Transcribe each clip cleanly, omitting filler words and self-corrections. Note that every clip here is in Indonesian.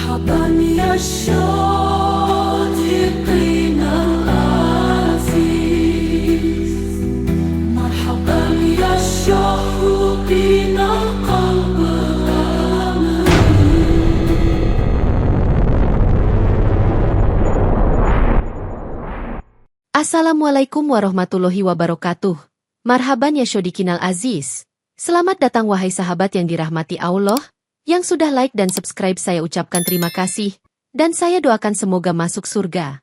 مرحبا يا الشاطئين العزيز، مرحبا يا الشاطئين قلب الأمل. Assalamualaikum warahmatullahi wabarakatuh. Marhaban ya Syodikinal Aziz. Selamat datang wahai sahabat yang dirahmati Allah. Yang sudah like dan subscribe saya ucapkan terima kasih, dan saya doakan semoga masuk surga.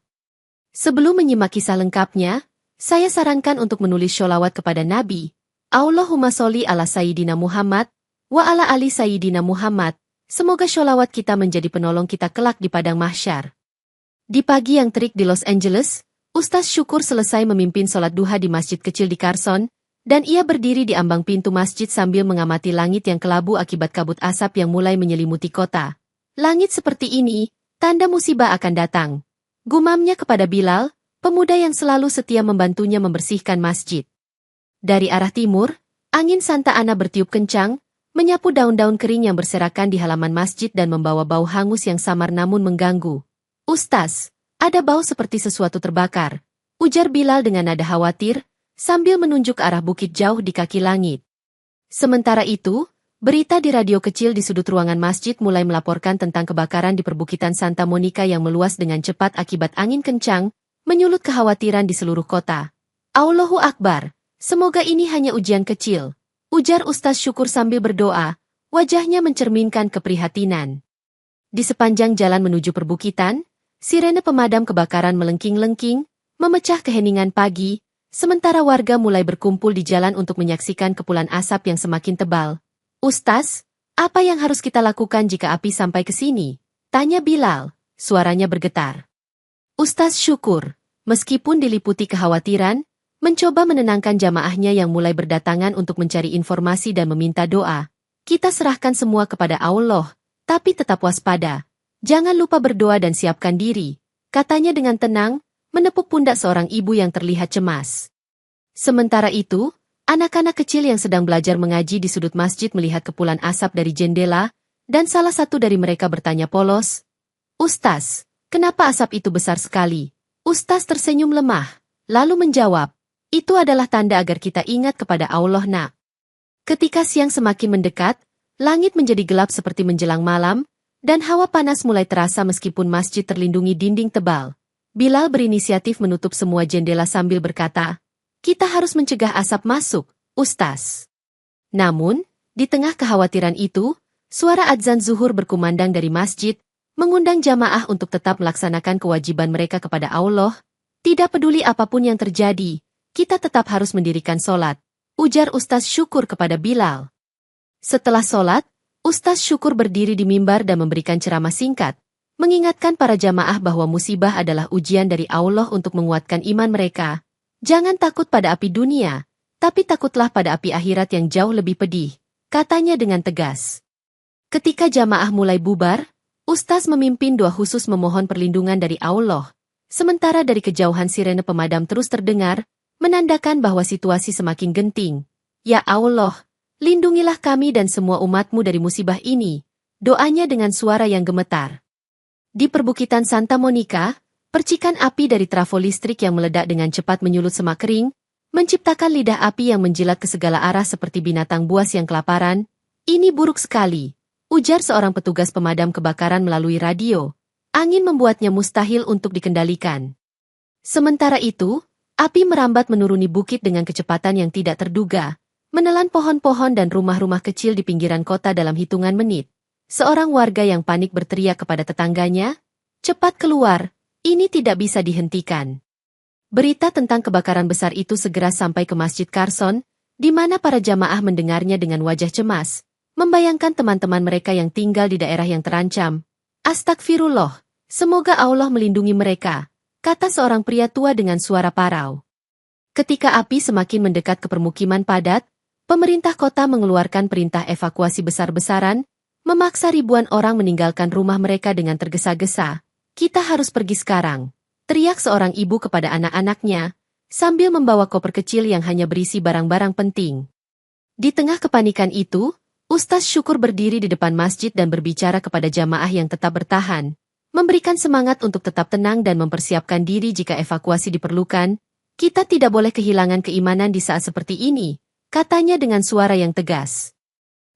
Sebelum menyimak kisah lengkapnya, saya sarankan untuk menulis sholawat kepada Nabi. Allahumma sholli ala Sayyidina Muhammad, wa ala ali Sayyidina Muhammad. Semoga sholawat kita menjadi penolong kita kelak di padang mahsyar. Di pagi yang terik di Los Angeles, Ustaz Syukur selesai memimpin sholat duha di masjid kecil di Carson, dan ia berdiri di ambang pintu masjid sambil mengamati langit yang kelabu akibat kabut asap yang mulai menyelimuti kota. Langit seperti ini, tanda musibah akan datang. Gumamnya kepada Bilal, pemuda yang selalu setia membantunya membersihkan masjid. Dari arah timur, angin Santa Ana bertiup kencang, menyapu daun-daun kering yang berserakan di halaman masjid dan membawa bau hangus yang samar namun mengganggu. "Ustaz, ada bau seperti sesuatu terbakar," ujar Bilal dengan nada khawatir, sambil menunjuk ke arah bukit jauh di kaki langit. Sementara itu, berita di radio kecil di sudut ruangan masjid mulai melaporkan tentang kebakaran di perbukitan Santa Monica yang meluas dengan cepat akibat angin kencang, menyulut kekhawatiran di seluruh kota. "Allahu Akbar, semoga ini hanya ujian kecil," ujar Ustaz Syukur sambil berdoa, wajahnya mencerminkan keprihatinan. Di sepanjang jalan menuju perbukitan, sirene pemadam kebakaran melengking-lengking, memecah keheningan pagi, sementara warga mulai berkumpul di jalan untuk menyaksikan kepulan asap yang semakin tebal. "Ustaz, apa yang harus kita lakukan jika api sampai ke sini?" tanya Bilal, suaranya bergetar. Ustaz Syukur, meskipun diliputi kekhawatiran, mencoba menenangkan jamaahnya yang mulai berdatangan untuk mencari informasi dan meminta doa. "Kita serahkan semua kepada Allah, tapi tetap waspada. Jangan lupa berdoa dan siapkan diri," katanya dengan tenang, menepuk pundak seorang ibu yang terlihat cemas. Sementara itu, anak-anak kecil yang sedang belajar mengaji di sudut masjid melihat kepulan asap dari jendela, dan salah satu dari mereka bertanya polos, "Ustaz, kenapa asap itu besar sekali?" Ustaz tersenyum lemah, lalu menjawab, "Itu adalah tanda agar kita ingat kepada Allah, Nak." Ketika siang semakin mendekat, langit menjadi gelap seperti menjelang malam, dan hawa panas mulai terasa meskipun masjid terlindungi dinding tebal. Bilal berinisiatif menutup semua jendela sambil berkata, "Kita harus mencegah asap masuk, Ustaz." Namun, di tengah kekhawatiran itu, suara adzan zuhur berkumandang dari masjid, mengundang jamaah untuk tetap melaksanakan kewajiban mereka kepada Allah. "Tidak peduli apapun yang terjadi, kita tetap harus mendirikan sholat," ujar Ustaz Syukur kepada Bilal. Setelah sholat, Ustaz Syukur berdiri di mimbar dan memberikan ceramah singkat, mengingatkan para jamaah bahwa musibah adalah ujian dari Allah untuk menguatkan iman mereka. "Jangan takut pada api dunia, tapi takutlah pada api akhirat yang jauh lebih pedih," katanya dengan tegas. Ketika jamaah mulai bubar, Ustaz memimpin doa khusus memohon perlindungan dari Allah. Sementara dari kejauhan sirene pemadam terus terdengar, menandakan bahwa situasi semakin genting. "Ya Allah, lindungilah kami dan semua umat-Mu dari musibah ini," doanya dengan suara yang gemetar. Di perbukitan Santa Monica, percikan api dari trafo listrik yang meledak dengan cepat menyulut semak kering, menciptakan lidah api yang menjilat ke segala arah seperti binatang buas yang kelaparan. "Ini buruk sekali," ujar seorang petugas pemadam kebakaran melalui radio. "Angin membuatnya mustahil untuk dikendalikan." Sementara itu, api merambat menuruni bukit dengan kecepatan yang tidak terduga, menelan pohon-pohon dan rumah-rumah kecil di pinggiran kota dalam hitungan menit. Seorang warga yang panik berteriak kepada tetangganya, "Cepat keluar, ini tidak bisa dihentikan." Berita tentang kebakaran besar itu segera sampai ke Masjid Carson, di mana para jamaah mendengarnya dengan wajah cemas, membayangkan teman-teman mereka yang tinggal di daerah yang terancam. "Astagfirullah, semoga Allah melindungi mereka," kata seorang pria tua dengan suara parau. Ketika api semakin mendekat ke permukiman padat, pemerintah kota mengeluarkan perintah evakuasi besar-besaran, memaksa ribuan orang meninggalkan rumah mereka dengan tergesa-gesa. "Kita harus pergi sekarang," teriak seorang ibu kepada anak-anaknya, sambil membawa koper kecil yang hanya berisi barang-barang penting. Di tengah kepanikan itu, Ustaz Syukur berdiri di depan masjid dan berbicara kepada jamaah yang tetap bertahan, memberikan semangat untuk tetap tenang dan mempersiapkan diri jika evakuasi diperlukan. Kita tidak boleh kehilangan keimanan di saat seperti ini, katanya dengan suara yang tegas.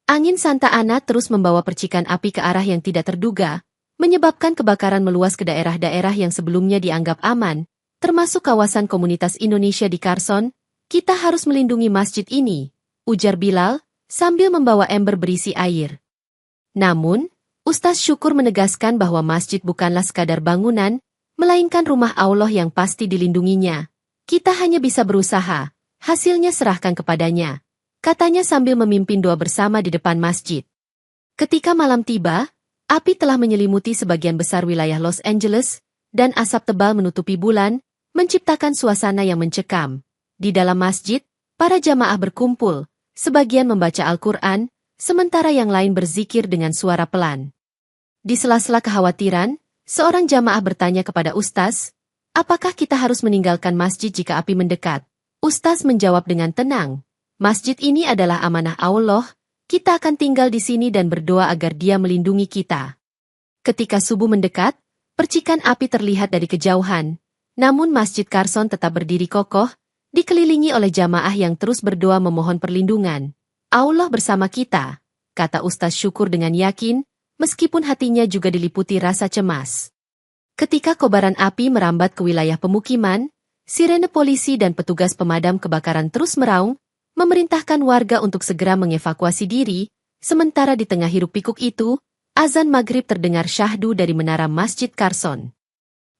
Angin Santa Ana terus membawa percikan api ke arah yang tidak terduga, menyebabkan kebakaran meluas ke daerah-daerah yang sebelumnya dianggap aman, termasuk kawasan komunitas Indonesia di Carson. Kita harus melindungi masjid ini, ujar Bilal, sambil membawa ember berisi air. Namun, Ustaz Syukur menegaskan bahwa masjid bukanlah sekadar bangunan, melainkan rumah Allah yang pasti dilindunginya. Kita hanya bisa berusaha, hasilnya serahkan kepadanya, katanya sambil memimpin doa bersama di depan masjid. Ketika malam tiba, api telah menyelimuti sebagian besar wilayah Los Angeles, dan asap tebal menutupi bulan, menciptakan suasana yang mencekam. Di dalam masjid, para jamaah berkumpul, sebagian membaca Al-Quran, sementara yang lain berzikir dengan suara pelan. Di sela-sela kekhawatiran, seorang jamaah bertanya kepada Ustaz, apakah kita harus meninggalkan masjid jika api mendekat? Ustaz menjawab dengan tenang, masjid ini adalah amanah Allah, kita akan tinggal di sini dan berdoa agar Dia melindungi kita. Ketika subuh mendekat, percikan api terlihat dari kejauhan, namun Masjid Carson tetap berdiri kokoh, dikelilingi oleh jamaah yang terus berdoa memohon perlindungan. Allah bersama kita, kata Ustaz Syukur dengan yakin, meskipun hatinya juga diliputi rasa cemas. Ketika kobaran api merambat ke wilayah pemukiman, sirene polisi dan petugas pemadam kebakaran terus meraung, memerintahkan warga untuk segera mengevakuasi diri, sementara di tengah hiruk-pikuk itu, azan maghrib terdengar syahdu dari menara Masjid Carson.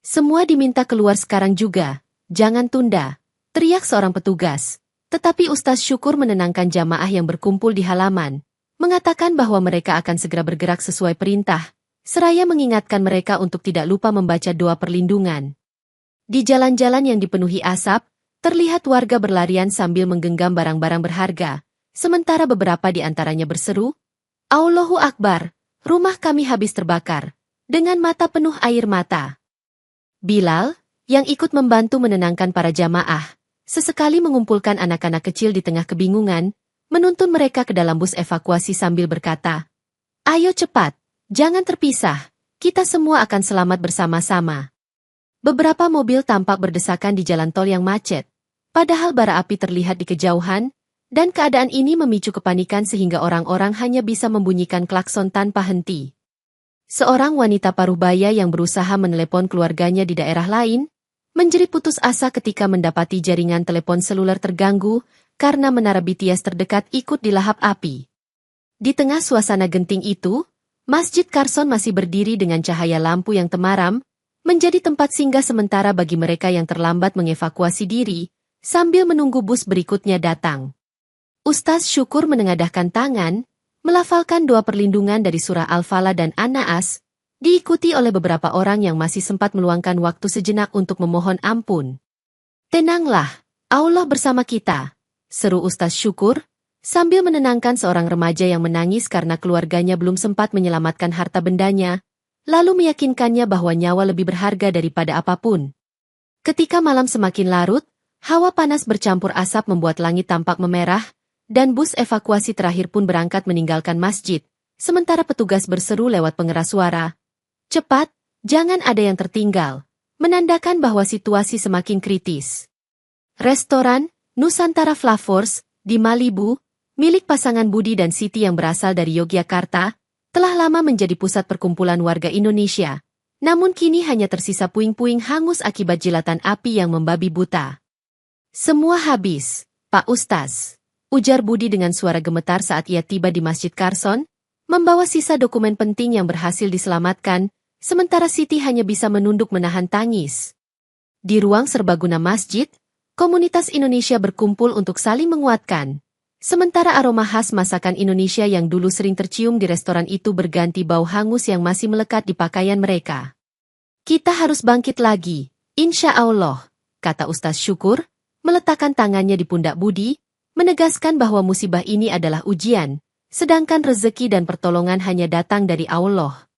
Semua diminta keluar sekarang juga, jangan tunda, teriak seorang petugas. Tetapi Ustaz Syukur menenangkan jamaah yang berkumpul di halaman, mengatakan bahwa mereka akan segera bergerak sesuai perintah, seraya mengingatkan mereka untuk tidak lupa membaca doa perlindungan. Di jalan-jalan yang dipenuhi asap, terlihat warga berlarian sambil menggenggam barang-barang berharga, sementara beberapa di antaranya berseru, Allahu Akbar, rumah kami habis terbakar, dengan mata penuh air mata. Bilal, yang ikut membantu menenangkan para jamaah, sesekali mengumpulkan anak-anak kecil di tengah kebingungan, menuntun mereka ke dalam bus evakuasi sambil berkata, ayo cepat, jangan terpisah, kita semua akan selamat bersama-sama. Beberapa mobil tampak berdesakan di jalan tol yang macet, padahal bara api terlihat di kejauhan, dan keadaan ini memicu kepanikan sehingga orang-orang hanya bisa membunyikan klakson tanpa henti. Seorang wanita paruh baya yang berusaha menelepon keluarganya di daerah lain, menjerit putus asa ketika mendapati jaringan telepon seluler terganggu karena menara BTS terdekat ikut dilahap api. Di tengah suasana genting itu, Masjid Carson masih berdiri dengan cahaya lampu yang temaram, menjadi tempat singgah sementara bagi mereka yang terlambat mengevakuasi diri, sambil menunggu bus berikutnya datang. Ustaz Syukur menengadahkan tangan, melafalkan doa perlindungan dari surah Al-Falaq dan An-Naas, diikuti oleh beberapa orang yang masih sempat meluangkan waktu sejenak untuk memohon ampun. Tenanglah, Allah bersama kita, seru Ustaz Syukur, sambil menenangkan seorang remaja yang menangis karena keluarganya belum sempat menyelamatkan harta bendanya, lalu meyakinkannya bahwa nyawa lebih berharga daripada apapun. Ketika malam semakin larut, hawa panas bercampur asap membuat langit tampak memerah, dan bus evakuasi terakhir pun berangkat meninggalkan masjid, sementara petugas berseru lewat pengeras suara, cepat, jangan ada yang tertinggal, menandakan bahwa situasi semakin kritis. Restoran Nusantara Flavors di Malibu, milik pasangan Budi dan Siti yang berasal dari Yogyakarta, telah lama menjadi pusat perkumpulan warga Indonesia, namun kini hanya tersisa puing-puing hangus akibat jilatan api yang membabi buta. Semua habis, Pak Ustaz, ujar Budi dengan suara gemetar saat ia tiba di Masjid Carson, membawa sisa dokumen penting yang berhasil diselamatkan, sementara Siti hanya bisa menunduk menahan tangis. Di ruang serbaguna masjid, komunitas Indonesia berkumpul untuk saling menguatkan. Sementara aroma khas masakan Indonesia yang dulu sering tercium di restoran itu berganti bau hangus yang masih melekat di pakaian mereka. Kita harus bangkit lagi, insya Allah, kata Ustaz Syukur, meletakkan tangannya di pundak Budi, menegaskan bahwa musibah ini adalah ujian, sedangkan rezeki dan pertolongan hanya datang dari Allah.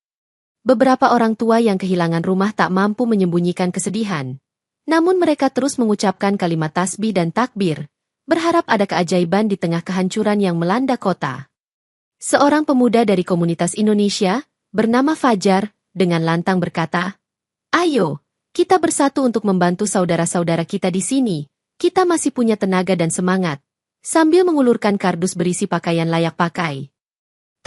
Beberapa orang tua yang kehilangan rumah tak mampu menyembunyikan kesedihan. Namun mereka terus mengucapkan kalimat tasbih dan takbir, berharap ada keajaiban di tengah kehancuran yang melanda kota. Seorang pemuda dari komunitas Indonesia, bernama Fajar, dengan lantang berkata, "Ayo, kita bersatu untuk membantu saudara-saudara kita di sini. Kita masih punya tenaga dan semangat." Sambil mengulurkan kardus berisi pakaian layak pakai.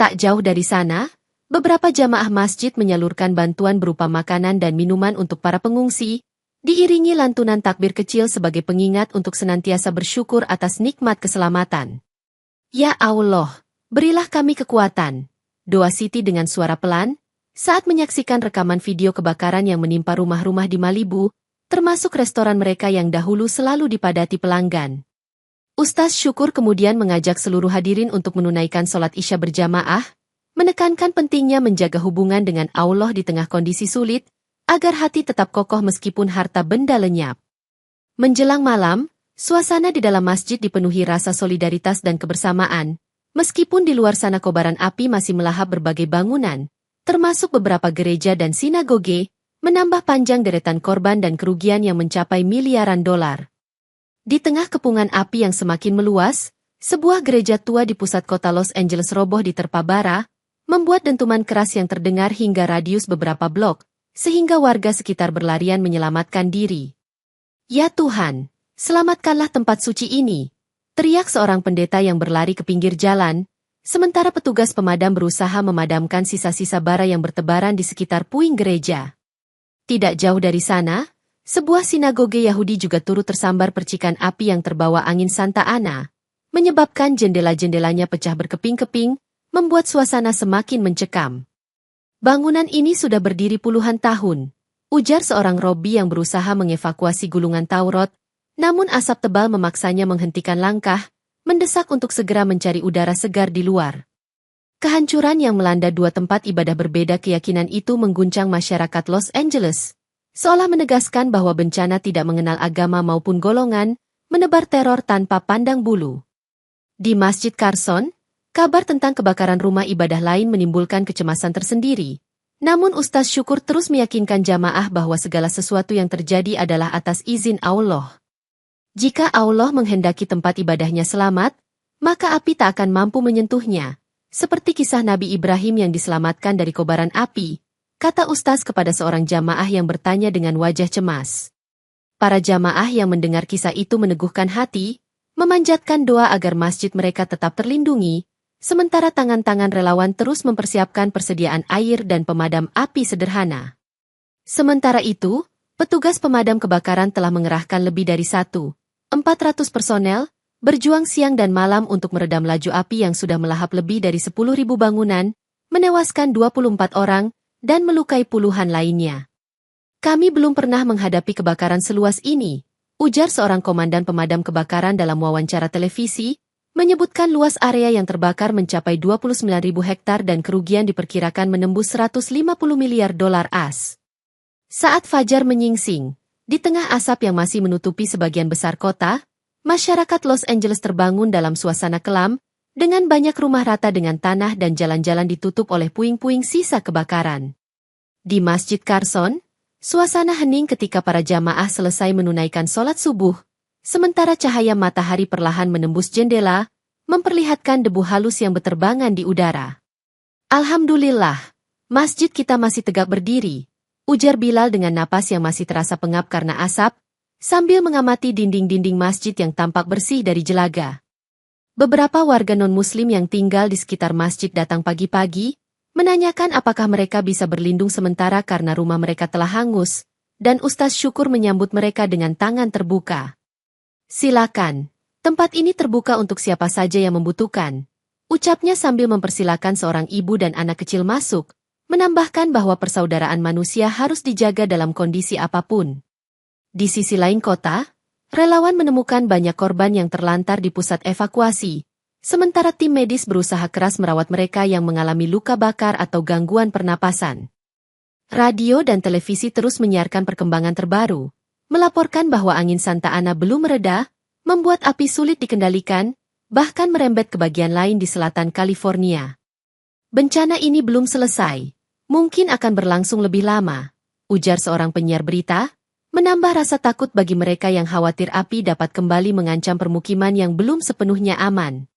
Tak jauh dari sana, beberapa jamaah masjid menyalurkan bantuan berupa makanan dan minuman untuk para pengungsi, diiringi lantunan takbir kecil sebagai pengingat untuk senantiasa bersyukur atas nikmat keselamatan. "Ya Allah, berilah kami kekuatan," doa Siti dengan suara pelan, saat menyaksikan rekaman video kebakaran yang menimpa rumah-rumah di Malibu, termasuk restoran mereka yang dahulu selalu dipadati pelanggan. Ustaz Syukur kemudian mengajak seluruh hadirin untuk menunaikan sholat Isya berjamaah, menekankan pentingnya menjaga hubungan dengan Allah di tengah kondisi sulit, agar hati tetap kokoh meskipun harta benda lenyap. Menjelang malam, suasana di dalam masjid dipenuhi rasa solidaritas dan kebersamaan, meskipun di luar sana kobaran api masih melahap berbagai bangunan, termasuk beberapa gereja dan sinagoge, menambah panjang deretan korban dan kerugian yang mencapai miliaran dolar. Di tengah kepungan api yang semakin meluas, sebuah gereja tua di pusat kota Los Angeles roboh diterpa bara, membuat dentuman keras yang terdengar hingga radius beberapa blok, sehingga warga sekitar berlarian menyelamatkan diri. "Ya Tuhan, selamatkanlah tempat suci ini!" teriak seorang pendeta yang berlari ke pinggir jalan, sementara petugas pemadam berusaha memadamkan sisa-sisa bara yang bertebaran di sekitar puing gereja. Tidak jauh dari sana, sebuah sinagoge Yahudi juga turut tersambar percikan api yang terbawa angin Santa Ana, menyebabkan jendela-jendelanya pecah berkeping-keping, membuat suasana semakin mencekam. "Bangunan ini sudah berdiri puluhan tahun," ujar seorang Robi yang berusaha mengevakuasi gulungan Taurat, namun asap tebal memaksanya menghentikan langkah, mendesak untuk segera mencari udara segar di luar. Kehancuran yang melanda dua tempat ibadah berbeda keyakinan itu mengguncang masyarakat Los Angeles, seolah menegaskan bahwa bencana tidak mengenal agama maupun golongan, menebar teror tanpa pandang bulu. Di Masjid Carson, kabar tentang kebakaran rumah ibadah lain menimbulkan kecemasan tersendiri. Namun Ustaz Syukur terus meyakinkan jamaah bahwa segala sesuatu yang terjadi adalah atas izin Allah. Jika Allah menghendaki tempat ibadahnya selamat, maka api tak akan mampu menyentuhnya, seperti kisah Nabi Ibrahim yang diselamatkan dari kobaran api, kata Ustaz kepada seorang jamaah yang bertanya dengan wajah cemas. Para jamaah yang mendengar kisah itu meneguhkan hati, memanjatkan doa agar masjid mereka tetap terlindungi, sementara tangan-tangan relawan terus mempersiapkan persediaan air dan pemadam api sederhana. Sementara itu, petugas pemadam kebakaran telah mengerahkan lebih dari 1.400 personel, berjuang siang dan malam untuk meredam laju api yang sudah melahap lebih dari 10.000 bangunan, menewaskan 24 orang, dan melukai puluhan lainnya. "Kami belum pernah menghadapi kebakaran seluas ini," ujar seorang komandan pemadam kebakaran dalam wawancara televisi, menyebutkan luas area yang terbakar mencapai 29.000 hektar dan kerugian diperkirakan menembus 150 miliar dolar AS. Saat fajar menyingsing, di tengah asap yang masih menutupi sebagian besar kota, masyarakat Los Angeles terbangun dalam suasana kelam, dengan banyak rumah rata dengan tanah dan jalan-jalan ditutup oleh puing-puing sisa kebakaran. Di Masjid Carson, suasana hening ketika para jamaah selesai menunaikan sholat subuh, sementara cahaya matahari perlahan menembus jendela, memperlihatkan debu halus yang berterbangan di udara. "Alhamdulillah, masjid kita masih tegak berdiri," ujar Bilal dengan napas yang masih terasa pengap karena asap, sambil mengamati dinding-dinding masjid yang tampak bersih dari jelaga. Beberapa warga non-muslim yang tinggal di sekitar masjid datang pagi-pagi, menanyakan apakah mereka bisa berlindung sementara karena rumah mereka telah hangus, dan Ustaz Syukur menyambut mereka dengan tangan terbuka. "Silakan, tempat ini terbuka untuk siapa saja yang membutuhkan," ucapnya sambil mempersilakan seorang ibu dan anak kecil masuk, menambahkan bahwa persaudaraan manusia harus dijaga dalam kondisi apapun. Di sisi lain kota, relawan menemukan banyak korban yang terlantar di pusat evakuasi, sementara tim medis berusaha keras merawat mereka yang mengalami luka bakar atau gangguan pernapasan. Radio dan televisi terus menyiarkan perkembangan terbaru, melaporkan bahwa angin Santa Ana belum mereda, membuat api sulit dikendalikan, bahkan merembet ke bagian lain di selatan California. "Bencana ini belum selesai, mungkin akan berlangsung lebih lama," ujar seorang penyiar berita, menambah rasa takut bagi mereka yang khawatir api dapat kembali mengancam permukiman yang belum sepenuhnya aman.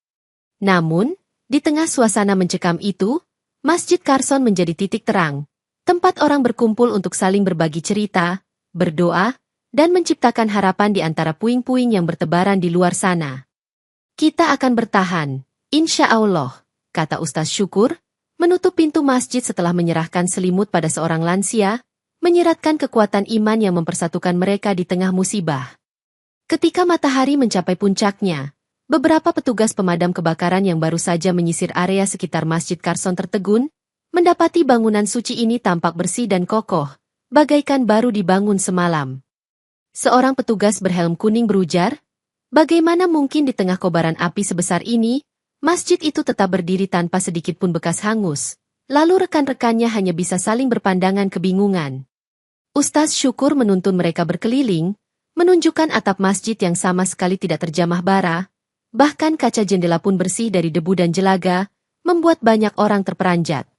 Namun, Di tengah suasana mencekam itu, Masjid Carson menjadi titik terang, tempat orang berkumpul untuk saling berbagi cerita, berdoa, dan menciptakan harapan di antara puing-puing yang bertebaran di luar sana. Kita akan bertahan, insya Allah, kata Ustaz Syukur, menutup pintu masjid setelah menyerahkan selimut pada seorang lansia, menyiratkan kekuatan iman yang mempersatukan mereka di tengah musibah. Ketika matahari mencapai puncaknya, beberapa petugas pemadam kebakaran yang baru saja menyisir area sekitar Masjid Carson tertegun, mendapati bangunan suci ini tampak bersih dan kokoh, bagaikan baru dibangun semalam. Seorang petugas berhelm kuning berujar, bagaimana mungkin di tengah kobaran api sebesar ini, masjid itu tetap berdiri tanpa sedikit pun bekas hangus, lalu rekan-rekannya hanya bisa saling berpandangan kebingungan. Ustaz Syukur menuntun mereka berkeliling, menunjukkan atap masjid yang sama sekali tidak terjamah bara, bahkan kaca jendela pun bersih dari debu dan jelaga, membuat banyak orang terperanjat.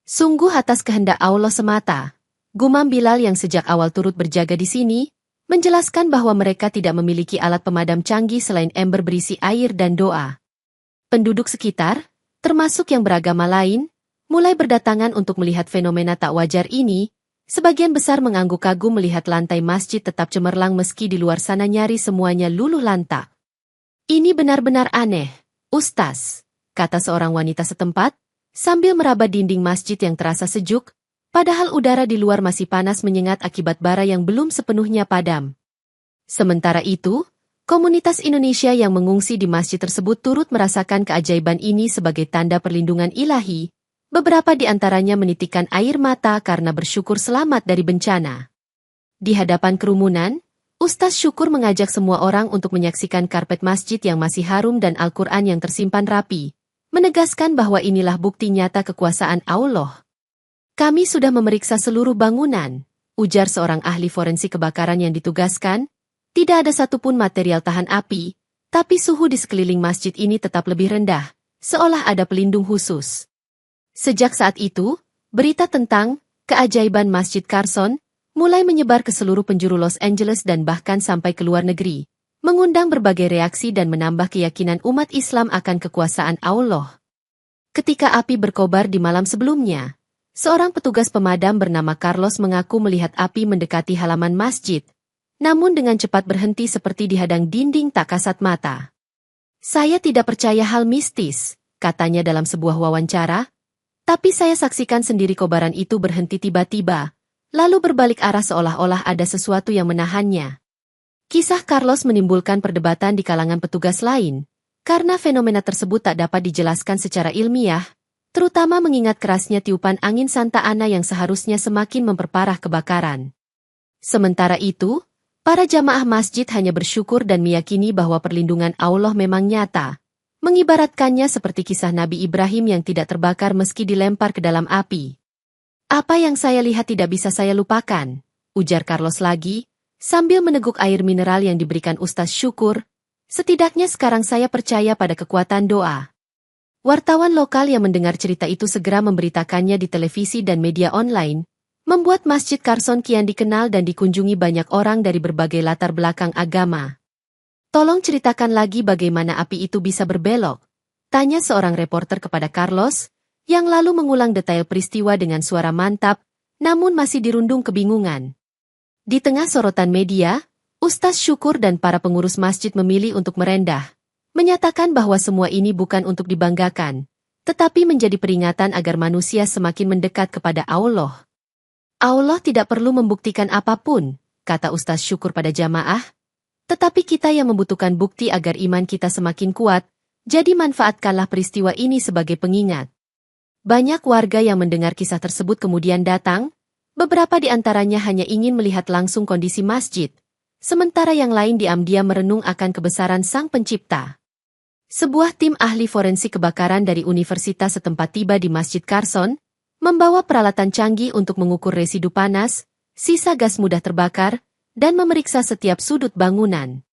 Sungguh atas kehendak Allah semata, gumam Bilal yang sejak awal turut berjaga di sini, menjelaskan bahwa mereka tidak memiliki alat pemadam canggih selain ember berisi air dan doa. Penduduk sekitar, termasuk yang beragama lain, mulai berdatangan untuk melihat fenomena tak wajar ini. Sebagian besar mengangguk kagum melihat lantai masjid tetap cemerlang meski di luar sana nyaris semuanya luluh lantak. Ini benar-benar aneh, Ustaz, kata seorang wanita setempat, sambil meraba dinding masjid yang terasa sejuk, padahal udara di luar masih panas menyengat akibat bara yang belum sepenuhnya padam. Sementara itu, komunitas Indonesia yang mengungsi di masjid tersebut turut merasakan keajaiban ini sebagai tanda perlindungan ilahi. Beberapa di antaranya menitikkan air mata karena bersyukur selamat dari bencana. Di hadapan kerumunan, Ustaz Syukur mengajak semua orang untuk menyaksikan karpet masjid yang masih harum dan Al-Quran yang tersimpan rapi, menegaskan bahwa inilah bukti nyata kekuasaan Allah. Kami sudah memeriksa seluruh bangunan, ujar seorang ahli forensik kebakaran yang ditugaskan, tidak ada satupun material tahan api, tapi suhu di sekeliling masjid ini tetap lebih rendah, seolah ada pelindung khusus. Sejak saat itu, berita tentang keajaiban Masjid Carson mulai menyebar ke seluruh penjuru Los Angeles dan bahkan sampai ke luar negeri, mengundang berbagai reaksi dan menambah keyakinan umat Islam akan kekuasaan Allah. Ketika api berkobar di malam sebelumnya, seorang petugas pemadam bernama Carlos mengaku melihat api mendekati halaman masjid, namun dengan cepat berhenti seperti dihadang dinding tak kasat mata. Saya tidak percaya hal mistis, katanya dalam sebuah wawancara, tapi saya saksikan sendiri kobaran itu berhenti tiba-tiba, lalu berbalik arah seolah-olah ada sesuatu yang menahannya. Kisah Carlos menimbulkan perdebatan di kalangan petugas lain, karena fenomena tersebut tak dapat dijelaskan secara ilmiah, terutama mengingat kerasnya tiupan angin Santa Ana yang seharusnya semakin memperparah kebakaran. Sementara itu, para jamaah masjid hanya bersyukur dan meyakini bahwa perlindungan Allah memang nyata, mengibaratkannya seperti kisah Nabi Ibrahim yang tidak terbakar meski dilempar ke dalam api. Apa yang saya lihat tidak bisa saya lupakan, ujar Carlos lagi, sambil meneguk air mineral yang diberikan Ustaz Syukur. Setidaknya sekarang saya percaya pada kekuatan doa. Wartawan lokal yang mendengar cerita itu segera memberitakannya di televisi dan media online, membuat Masjid Carson kian dikenal dan dikunjungi banyak orang dari berbagai latar belakang agama. Tolong ceritakan lagi bagaimana api itu bisa berbelok, tanya seorang reporter kepada Carlos, yang lalu mengulang detail peristiwa dengan suara mantap, namun masih dirundung kebingungan. Di tengah sorotan media, Ustaz Syukur dan para pengurus masjid memilih untuk merendah, menyatakan bahwa semua ini bukan untuk dibanggakan, tetapi menjadi peringatan agar manusia semakin mendekat kepada Allah. Allah tidak perlu membuktikan apapun, kata Ustaz Syukur pada jamaah, tetapi kita yang membutuhkan bukti agar iman kita semakin kuat, jadi manfaatkanlah peristiwa ini sebagai pengingat. Banyak warga yang mendengar kisah tersebut kemudian datang, beberapa di antaranya hanya ingin melihat langsung kondisi masjid, sementara yang lain diam-diam merenung akan kebesaran Sang Pencipta. Sebuah tim ahli forensik kebakaran dari universitas setempat tiba di Masjid Carson, membawa peralatan canggih untuk mengukur residu panas, sisa gas mudah terbakar, dan memeriksa setiap sudut bangunan.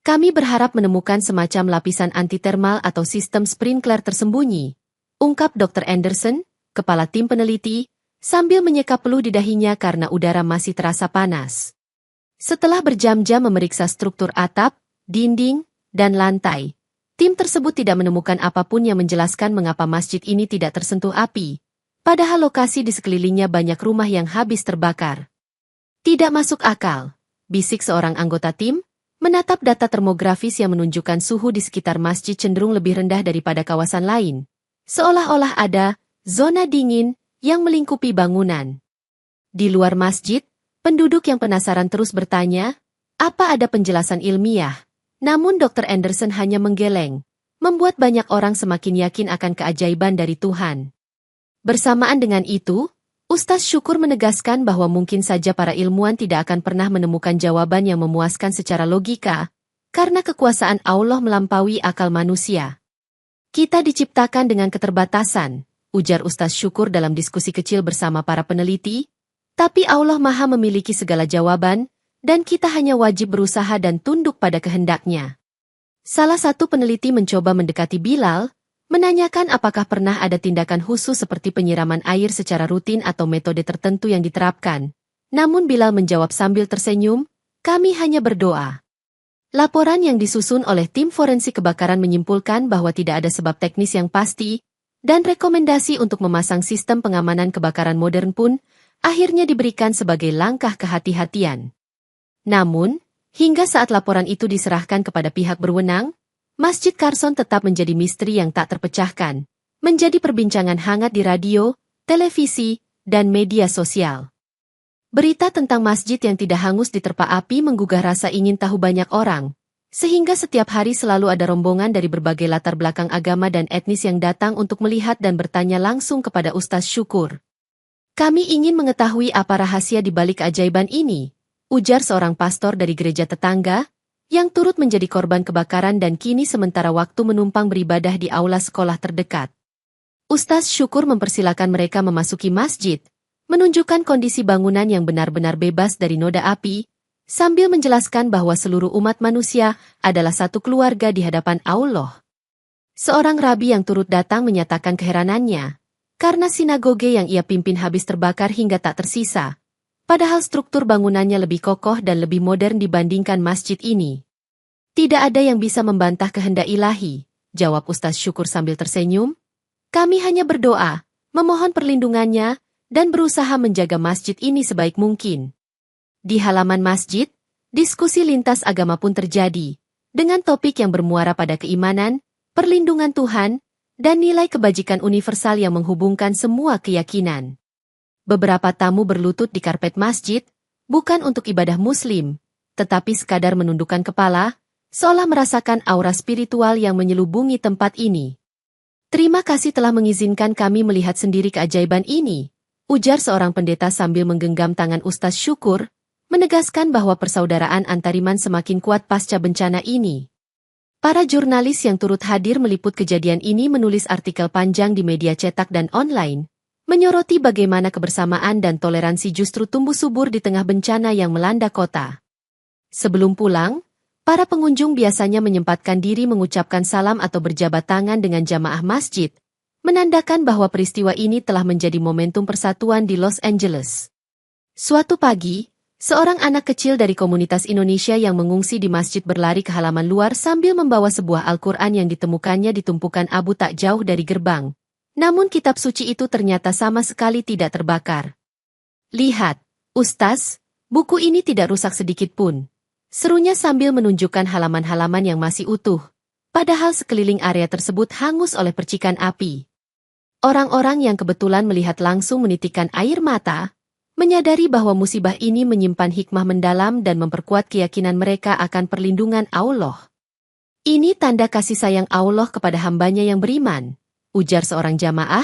Kami berharap menemukan semacam lapisan anti-termal atau sistem sprinkler tersembunyi, ungkap Dr. Anderson, kepala tim peneliti, sambil menyeka peluh di dahinya karena udara masih terasa panas. Setelah berjam-jam memeriksa struktur atap, dinding, dan lantai, Tim tersebut tidak menemukan apapun yang menjelaskan mengapa masjid ini tidak tersentuh api, padahal lokasi di sekelilingnya banyak rumah yang habis terbakar. Tidak masuk akal, bisik seorang anggota tim, menatap data termografis yang menunjukkan suhu di sekitar masjid cenderung lebih rendah daripada kawasan lain. Seolah-olah ada zona dingin yang melingkupi bangunan. Di luar masjid, penduduk yang penasaran terus bertanya, apa ada penjelasan ilmiah? Namun Dr. Anderson hanya menggeleng, membuat banyak orang semakin yakin akan keajaiban dari Tuhan. Bersamaan dengan itu, Ustaz Syukur menegaskan bahwa mungkin saja para ilmuwan tidak akan pernah menemukan jawaban yang memuaskan secara logika, karena kekuasaan Allah melampaui akal manusia. Kita diciptakan dengan keterbatasan, ujar Ustaz Syukur dalam diskusi kecil bersama para peneliti, tapi Allah Maha memiliki segala jawaban, dan kita hanya wajib berusaha dan tunduk pada kehendaknya. Salah satu peneliti mencoba mendekati Bilal, menanyakan apakah pernah ada tindakan khusus seperti penyiraman air secara rutin atau metode tertentu yang diterapkan. Namun Bilal menjawab sambil tersenyum, kami hanya berdoa. Laporan yang disusun oleh tim forensik kebakaran menyimpulkan bahwa tidak ada sebab teknis yang pasti, dan rekomendasi untuk memasang sistem pengamanan kebakaran modern pun akhirnya diberikan sebagai langkah kehati-hatian. Namun, hingga saat laporan itu diserahkan kepada pihak berwenang, Masjid Carson tetap menjadi misteri yang tak terpecahkan, menjadi perbincangan hangat di radio, televisi, dan media sosial. Berita tentang masjid yang tidak hangus diterpa api menggugah rasa ingin tahu banyak orang, sehingga setiap hari selalu ada rombongan dari berbagai latar belakang agama dan etnis yang datang untuk melihat dan bertanya langsung kepada Ustaz Syukur. Kami ingin mengetahui apa rahasia di balik keajaiban ini, ujar seorang pastor dari gereja tetangga, yang turut menjadi korban kebakaran dan kini sementara waktu menumpang beribadah di aula sekolah terdekat. Ustaz Syukur mempersilakan mereka memasuki masjid, menunjukkan kondisi bangunan yang benar-benar bebas dari noda api, sambil menjelaskan bahwa seluruh umat manusia adalah satu keluarga di hadapan Allah. Seorang rabi yang turut datang menyatakan keheranannya, karena sinagoge yang ia pimpin habis terbakar hingga tak tersisa, padahal struktur bangunannya lebih kokoh dan lebih modern dibandingkan masjid ini. Tidak ada yang bisa membantah kehendak ilahi, jawab Ustaz Syukur sambil tersenyum. Kami hanya berdoa, memohon perlindungannya, dan berusaha menjaga masjid ini sebaik mungkin. Di halaman masjid, diskusi lintas agama pun terjadi, dengan topik yang bermuara pada keimanan, perlindungan Tuhan, dan nilai kebajikan universal yang menghubungkan semua keyakinan. Beberapa tamu berlutut di karpet masjid, bukan untuk ibadah muslim, tetapi sekadar menundukkan kepala, seolah merasakan aura spiritual yang menyelubungi tempat ini. Terima kasih telah mengizinkan kami melihat sendiri keajaiban ini, ujar seorang pendeta sambil menggenggam tangan Ustaz Syukur, menegaskan bahwa persaudaraan antariman semakin kuat pasca bencana ini. Para jurnalis yang turut hadir meliput kejadian ini menulis artikel panjang di media cetak dan online, menyoroti bagaimana kebersamaan dan toleransi justru tumbuh subur di tengah bencana yang melanda kota. Sebelum pulang, para pengunjung biasanya menyempatkan diri mengucapkan salam atau berjabat tangan dengan jamaah masjid, menandakan bahwa peristiwa ini telah menjadi momentum persatuan di Los Angeles. Suatu pagi, seorang anak kecil dari komunitas Indonesia yang mengungsi di masjid berlari ke halaman luar sambil membawa sebuah Al-Quran yang ditemukannya di tumpukan abu tak jauh dari gerbang. Namun kitab suci itu ternyata sama sekali tidak terbakar. Lihat, Ustaz, buku ini tidak rusak sedikit pun. Serunya sambil menunjukkan halaman-halaman yang masih utuh, padahal sekeliling area tersebut hangus oleh percikan api. Orang-orang yang kebetulan melihat langsung menitikkan air mata, menyadari bahwa musibah ini menyimpan hikmah mendalam dan memperkuat keyakinan mereka akan perlindungan Allah. Ini tanda kasih sayang Allah kepada hambanya yang beriman, ujar seorang jamaah,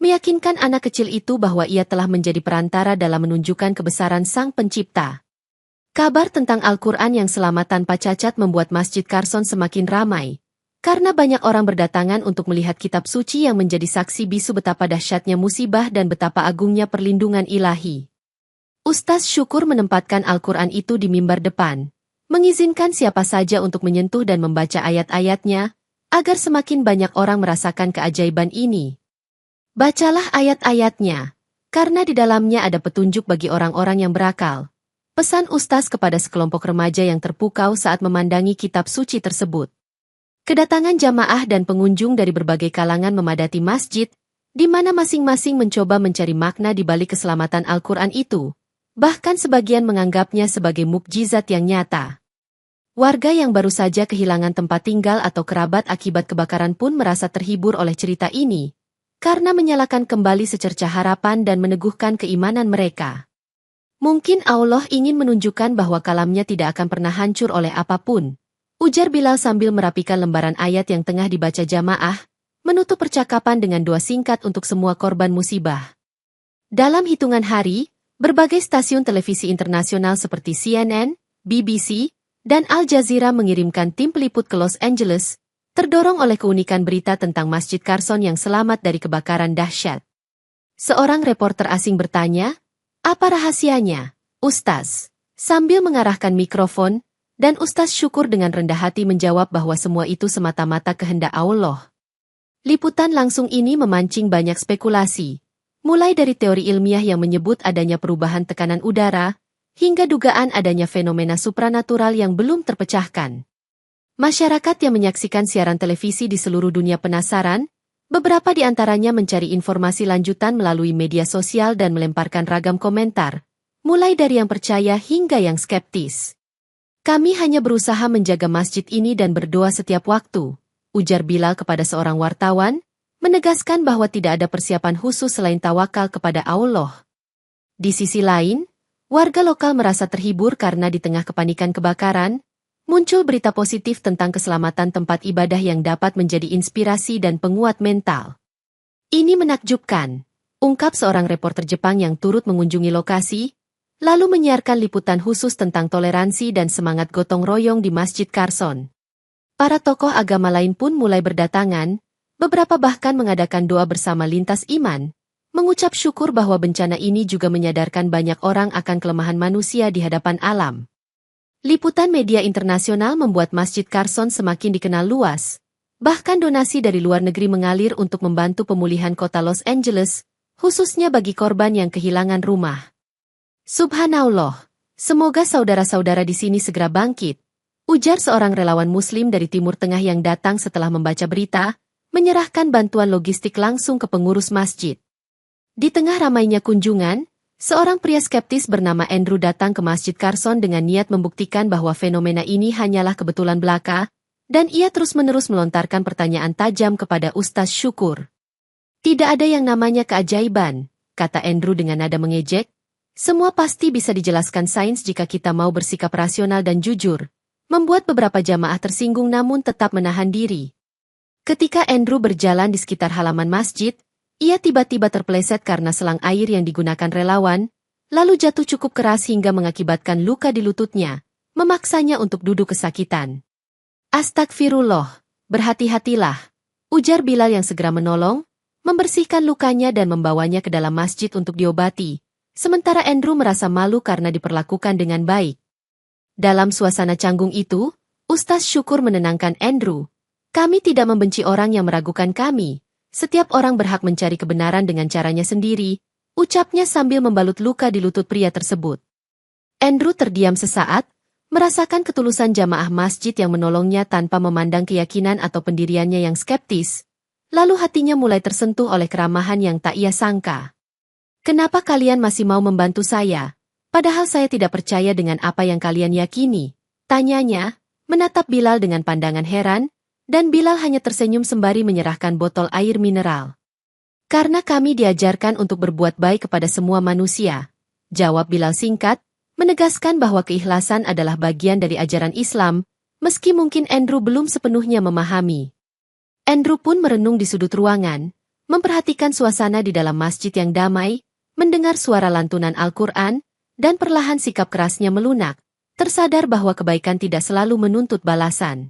meyakinkan anak kecil itu bahwa ia telah menjadi perantara dalam menunjukkan kebesaran Sang Pencipta. Kabar tentang Al-Quran yang selamat tanpa cacat membuat Masjid Carson semakin ramai, karena banyak orang berdatangan untuk melihat kitab suci yang menjadi saksi bisu betapa dahsyatnya musibah dan betapa agungnya perlindungan ilahi. Ustaz Syukur menempatkan Al-Quran itu di mimbar depan, mengizinkan siapa saja untuk menyentuh dan membaca ayat-ayatnya, agar semakin banyak orang merasakan keajaiban ini. Bacalah ayat-ayatnya, karena di dalamnya ada petunjuk bagi orang-orang yang berakal. Pesan Ustaz kepada sekelompok remaja yang terpukau saat memandangi kitab suci tersebut. Kedatangan jamaah dan pengunjung dari berbagai kalangan memadati masjid, di mana masing-masing mencoba mencari makna di balik keselamatan Al-Quran itu. Bahkan sebagian menganggapnya sebagai mukjizat yang nyata. Warga yang baru saja kehilangan tempat tinggal atau kerabat akibat kebakaran pun merasa terhibur oleh cerita ini, karena menyalakan kembali secercah harapan dan meneguhkan keimanan mereka. Mungkin Allah ingin menunjukkan bahwa kalamnya tidak akan pernah hancur oleh apapun, ujar Bilal sambil merapikan lembaran ayat yang tengah dibaca jamaah, menutup percakapan dengan doa singkat untuk semua korban musibah. Dalam hitungan hari, berbagai stasiun televisi internasional seperti CNN, BBC, dan Al Jazeera mengirimkan tim peliput ke Los Angeles, terdorong oleh keunikan berita tentang Masjid Carson yang selamat dari kebakaran dahsyat. Seorang reporter asing bertanya, "Apa rahasianya, Ustaz?" Sambil mengarahkan mikrofon, dan Ustaz Syukur dengan rendah hati menjawab bahwa semua itu semata-mata kehendak Allah. Liputan langsung ini memancing banyak spekulasi, mulai dari teori ilmiah yang menyebut adanya perubahan tekanan udara, hingga dugaan adanya fenomena supranatural yang belum terpecahkan. Masyarakat yang menyaksikan siaran televisi di seluruh dunia penasaran, beberapa di antaranya mencari informasi lanjutan melalui media sosial dan melemparkan ragam komentar, mulai dari yang percaya hingga yang skeptis. "Kami hanya berusaha menjaga masjid ini dan berdoa setiap waktu," ujar Bilal kepada seorang wartawan, menegaskan bahwa tidak ada persiapan khusus selain tawakal kepada Allah. Di sisi lain, warga lokal merasa terhibur karena di tengah kepanikan kebakaran, muncul berita positif tentang keselamatan tempat ibadah yang dapat menjadi inspirasi dan penguat mental. "Ini menakjubkan," ungkap seorang reporter Jepang yang turut mengunjungi lokasi, lalu menyiarkan liputan khusus tentang toleransi dan semangat gotong royong di Masjid Carson. Para tokoh agama lain pun mulai berdatangan, beberapa bahkan mengadakan doa bersama lintas iman, mengucap syukur bahwa bencana ini juga menyadarkan banyak orang akan kelemahan manusia di hadapan alam. Liputan media internasional membuat Masjid Carson semakin dikenal luas. Bahkan donasi dari luar negeri mengalir untuk membantu pemulihan kota Los Angeles, khususnya bagi korban yang kehilangan rumah. "Subhanallah, semoga saudara-saudara di sini segera bangkit," ujar seorang relawan Muslim dari Timur Tengah yang datang setelah membaca berita, menyerahkan bantuan logistik langsung ke pengurus masjid. Di tengah ramainya kunjungan, seorang pria skeptis bernama Andrew datang ke Masjid Carson dengan niat membuktikan bahwa fenomena ini hanyalah kebetulan belaka, dan ia terus-menerus melontarkan pertanyaan tajam kepada Ustaz Syukur. "Tidak ada yang namanya keajaiban," kata Andrew dengan nada mengejek. "Semua pasti bisa dijelaskan sains jika kita mau bersikap rasional dan jujur," membuat beberapa jamaah tersinggung namun tetap menahan diri. Ketika Andrew berjalan di sekitar halaman masjid, ia tiba-tiba terpeleset karena selang air yang digunakan relawan, lalu jatuh cukup keras hingga mengakibatkan luka di lututnya, memaksanya untuk duduk kesakitan. "Astagfirullah, berhati-hatilah," ujar Bilal yang segera menolong, membersihkan lukanya dan membawanya ke dalam masjid untuk diobati, sementara Andrew merasa malu karena diperlakukan dengan baik. Dalam suasana canggung itu, Ustaz Syukur menenangkan Andrew. "Kami tidak membenci orang yang meragukan kami. Setiap orang berhak mencari kebenaran dengan caranya sendiri," ucapnya sambil membalut luka di lutut pria tersebut. Andrew terdiam sesaat, merasakan ketulusan jamaah masjid yang menolongnya tanpa memandang keyakinan atau pendiriannya yang skeptis, lalu hatinya mulai tersentuh oleh keramahan yang tak ia sangka. "Kenapa kalian masih mau membantu saya? Padahal saya tidak percaya dengan apa yang kalian yakini," tanyanya, menatap Bilal dengan pandangan heran, dan Bilal hanya tersenyum sembari menyerahkan botol air mineral. "Karena kami diajarkan untuk berbuat baik kepada semua manusia," jawab Bilal singkat, menegaskan bahwa keikhlasan adalah bagian dari ajaran Islam, meski mungkin Andrew belum sepenuhnya memahami. Andrew pun merenung di sudut ruangan, memperhatikan suasana di dalam masjid yang damai, mendengar suara lantunan Al-Quran, dan perlahan sikap kerasnya melunak, tersadar bahwa kebaikan tidak selalu menuntut balasan.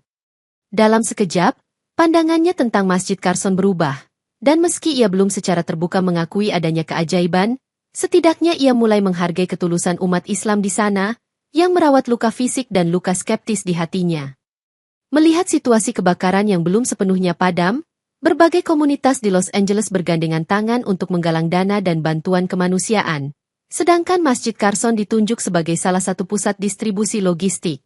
Dalam sekejap, pandangannya tentang Masjid Carson berubah, dan meski ia belum secara terbuka mengakui adanya keajaiban, setidaknya ia mulai menghargai ketulusan umat Islam di sana, yang merawat luka fisik dan luka skeptis di hatinya. Melihat situasi kebakaran yang belum sepenuhnya padam, berbagai komunitas di Los Angeles bergandengan tangan untuk menggalang dana dan bantuan kemanusiaan, sedangkan Masjid Carson ditunjuk sebagai salah satu pusat distribusi logistik.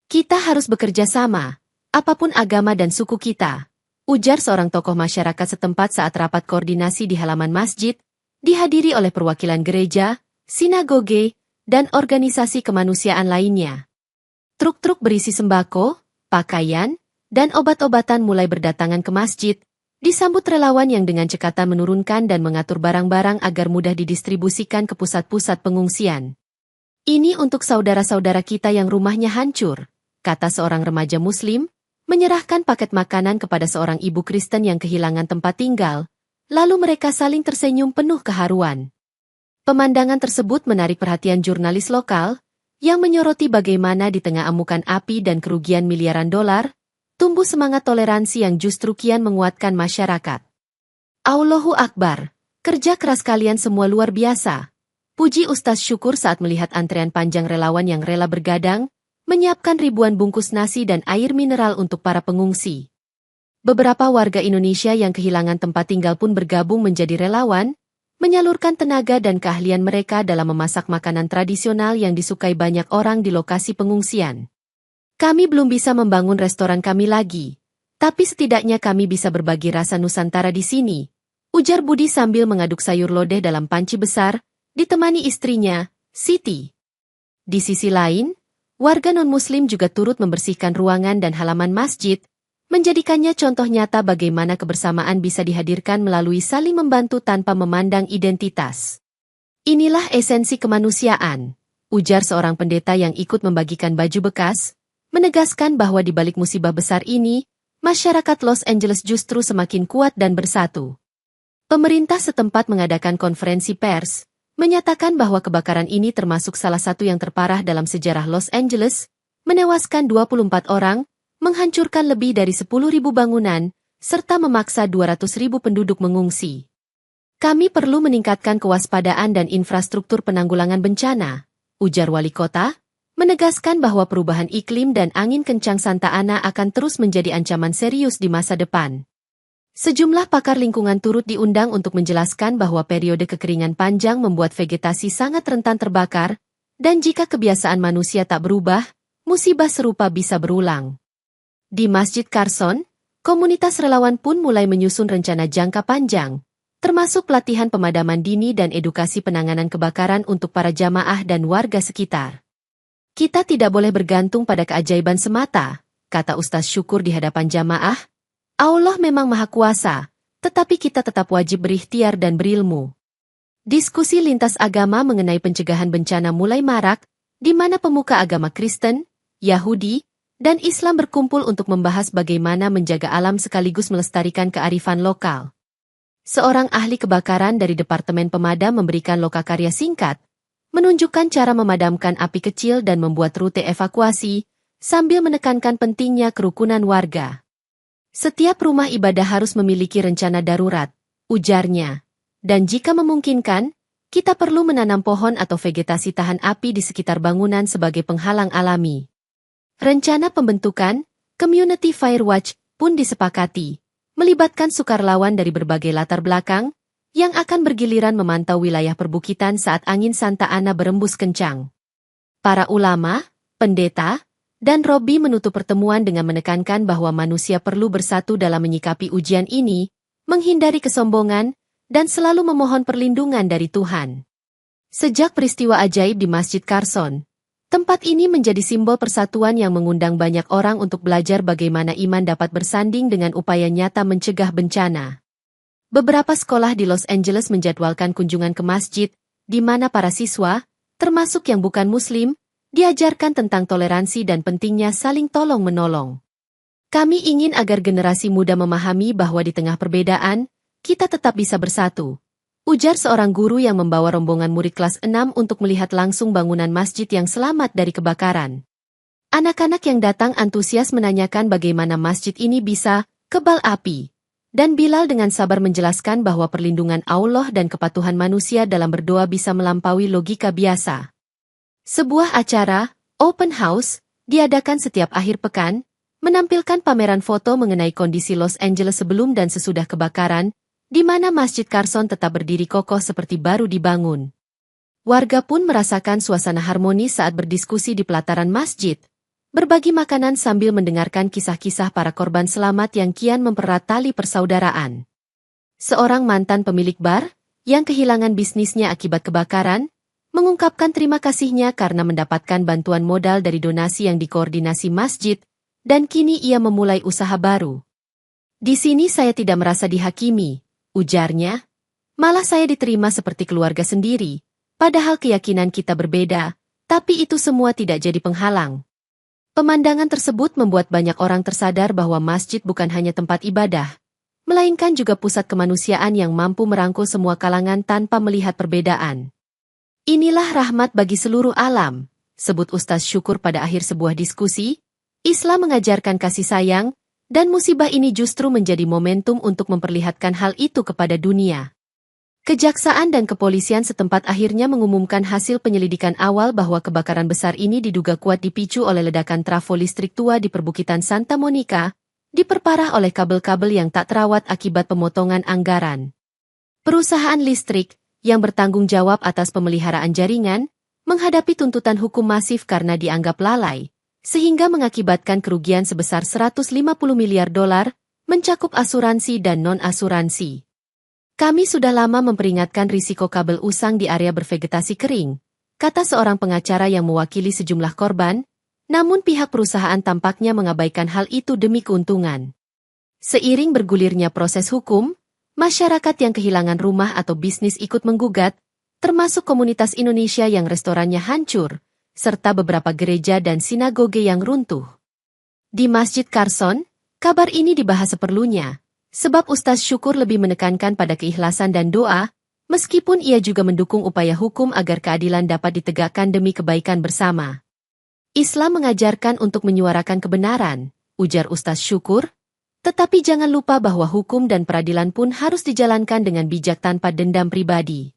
"Kita harus bekerja sama," apapun agama dan suku kita, ujar seorang tokoh masyarakat setempat saat rapat koordinasi di halaman masjid, dihadiri oleh perwakilan gereja, sinagoge, dan organisasi kemanusiaan lainnya. Truk-truk berisi sembako, pakaian, dan obat-obatan mulai berdatangan ke masjid, disambut relawan yang dengan cekatan menurunkan dan mengatur barang-barang agar mudah didistribusikan ke pusat-pusat pengungsian. Ini untuk saudara-saudara kita yang rumahnya hancur, kata seorang remaja muslim, menyerahkan paket makanan kepada seorang ibu Kristen yang kehilangan tempat tinggal, lalu mereka saling tersenyum penuh keharuan. Pemandangan tersebut menarik perhatian jurnalis lokal, yang menyoroti bagaimana di tengah amukan api dan kerugian miliaran dolar, tumbuh semangat toleransi yang justru kian menguatkan masyarakat. Allahu Akbar, kerja keras kalian semua luar biasa. Puji Ustaz Syukur saat melihat antrean panjang relawan yang rela bergadang, menyiapkan ribuan bungkus nasi dan air mineral untuk para pengungsi. Beberapa warga Indonesia yang kehilangan tempat tinggal pun bergabung menjadi relawan, menyalurkan tenaga dan keahlian mereka dalam memasak makanan tradisional yang disukai banyak orang di lokasi pengungsian. Kami belum bisa membangun restoran kami lagi, tapi setidaknya kami bisa berbagi rasa Nusantara di sini, ujar Budi sambil mengaduk sayur lodeh dalam panci besar, ditemani istrinya, Siti. Di sisi lain, warga non-muslim juga turut membersihkan ruangan dan halaman masjid, menjadikannya contoh nyata bagaimana kebersamaan bisa dihadirkan melalui saling membantu tanpa memandang identitas. Inilah esensi kemanusiaan, ujar seorang pendeta yang ikut membagikan baju bekas, menegaskan bahwa di balik musibah besar ini, masyarakat Los Angeles justru semakin kuat dan bersatu. Pemerintah setempat mengadakan konferensi pers, menyatakan bahwa kebakaran ini termasuk salah satu yang terparah dalam sejarah Los Angeles, menewaskan 24 orang, menghancurkan lebih dari 10.000 bangunan, serta memaksa 200.000 penduduk mengungsi. Kami perlu meningkatkan kewaspadaan dan infrastruktur penanggulangan bencana, ujar wali kota, menegaskan bahwa perubahan iklim dan angin kencang Santa Ana akan terus menjadi ancaman serius di masa depan. Sejumlah pakar lingkungan turut diundang untuk menjelaskan bahwa periode kekeringan panjang membuat vegetasi sangat rentan terbakar, dan jika kebiasaan manusia tak berubah, musibah serupa bisa berulang. Di Masjid Carson, komunitas relawan pun mulai menyusun rencana jangka panjang, termasuk pelatihan pemadaman dini dan edukasi penanganan kebakaran untuk para jamaah dan warga sekitar. Kita tidak boleh bergantung pada keajaiban semata, kata Ustaz Syukur di hadapan jamaah. Allah memang Maha Kuasa, tetapi kita tetap wajib berikhtiar dan berilmu. Diskusi lintas agama mengenai pencegahan bencana mulai marak, di mana pemuka agama Kristen, Yahudi, dan Islam berkumpul untuk membahas bagaimana menjaga alam sekaligus melestarikan kearifan lokal. Seorang ahli kebakaran dari Departemen Pemadam memberikan lokakarya singkat, menunjukkan cara memadamkan api kecil dan membuat rute evakuasi, sambil menekankan pentingnya kerukunan warga. Setiap rumah ibadah harus memiliki rencana darurat, ujarnya. Dan jika memungkinkan, kita perlu menanam pohon atau vegetasi tahan api di sekitar bangunan sebagai penghalang alami. Rencana pembentukan Community Fire Watch pun disepakati, melibatkan sukarelawan dari berbagai latar belakang, yang akan bergiliran memantau wilayah perbukitan saat angin Santa Ana berembus kencang. Para ulama, pendeta, dan Robi menutup pertemuan dengan menekankan bahwa manusia perlu bersatu dalam menyikapi ujian ini, menghindari kesombongan, dan selalu memohon perlindungan dari Tuhan. Sejak peristiwa ajaib di Masjid Carson, tempat ini menjadi simbol persatuan yang mengundang banyak orang untuk belajar bagaimana iman dapat bersanding dengan upaya nyata mencegah bencana. Beberapa sekolah di Los Angeles menjadwalkan kunjungan ke masjid, di mana para siswa, termasuk yang bukan Muslim, diajarkan tentang toleransi dan pentingnya saling tolong-menolong. Kami ingin agar generasi muda memahami bahwa di tengah perbedaan, kita tetap bisa bersatu, ujar seorang guru yang membawa rombongan murid kelas 6 untuk melihat langsung bangunan masjid yang selamat dari kebakaran. Anak-anak yang datang antusias menanyakan bagaimana masjid ini bisa kebal api, dan Bilal dengan sabar menjelaskan bahwa perlindungan Allah dan kepatuhan manusia dalam berdoa bisa melampaui logika biasa. Sebuah acara, open house, diadakan setiap akhir pekan, menampilkan pameran foto mengenai kondisi Los Angeles sebelum dan sesudah kebakaran, di mana Masjid Carson tetap berdiri kokoh seperti baru dibangun. Warga pun merasakan suasana harmonis saat berdiskusi di pelataran masjid, berbagi makanan sambil mendengarkan kisah-kisah para korban selamat yang kian mempererat tali persaudaraan. Seorang mantan pemilik bar, yang kehilangan bisnisnya akibat kebakaran, mengungkapkan terima kasihnya karena mendapatkan bantuan modal dari donasi yang dikoordinasi masjid, dan kini ia memulai usaha baru. Di sini saya tidak merasa dihakimi, ujarnya. Malah saya diterima seperti keluarga sendiri, padahal keyakinan kita berbeda, tapi itu semua tidak jadi penghalang. Pemandangan tersebut membuat banyak orang tersadar bahwa masjid bukan hanya tempat ibadah, melainkan juga pusat kemanusiaan yang mampu merangkul semua kalangan tanpa melihat perbedaan. Inilah rahmat bagi seluruh alam, sebut Ustaz Syukur pada akhir sebuah diskusi. Islam mengajarkan kasih sayang, dan musibah ini justru menjadi momentum untuk memperlihatkan hal itu kepada dunia. Kejaksaan dan kepolisian setempat akhirnya mengumumkan hasil penyelidikan awal bahwa kebakaran besar ini diduga kuat dipicu oleh ledakan trafo listrik tua di perbukitan Santa Monica, diperparah oleh kabel-kabel yang tak terawat akibat pemotongan anggaran. Perusahaan listrik, yang bertanggung jawab atas pemeliharaan jaringan, menghadapi tuntutan hukum masif karena dianggap lalai, sehingga mengakibatkan kerugian sebesar 150 miliar dolar, mencakup asuransi dan non-asuransi. Kami sudah lama memperingatkan risiko kabel usang di area bervegetasi kering, kata seorang pengacara yang mewakili sejumlah korban, namun pihak perusahaan tampaknya mengabaikan hal itu demi keuntungan. Seiring bergulirnya proses hukum, masyarakat yang kehilangan rumah atau bisnis ikut menggugat, termasuk komunitas Indonesia yang restorannya hancur, serta beberapa gereja dan sinagoge yang runtuh. Di Masjid Carson, kabar ini dibahas seperlunya, sebab Ustaz Syukur lebih menekankan pada keikhlasan dan doa, meskipun ia juga mendukung upaya hukum agar keadilan dapat ditegakkan demi kebaikan bersama. Islam mengajarkan untuk menyuarakan kebenaran, ujar Ustaz Syukur, tetapi jangan lupa bahwa hukum dan peradilan pun harus dijalankan dengan bijak tanpa dendam pribadi.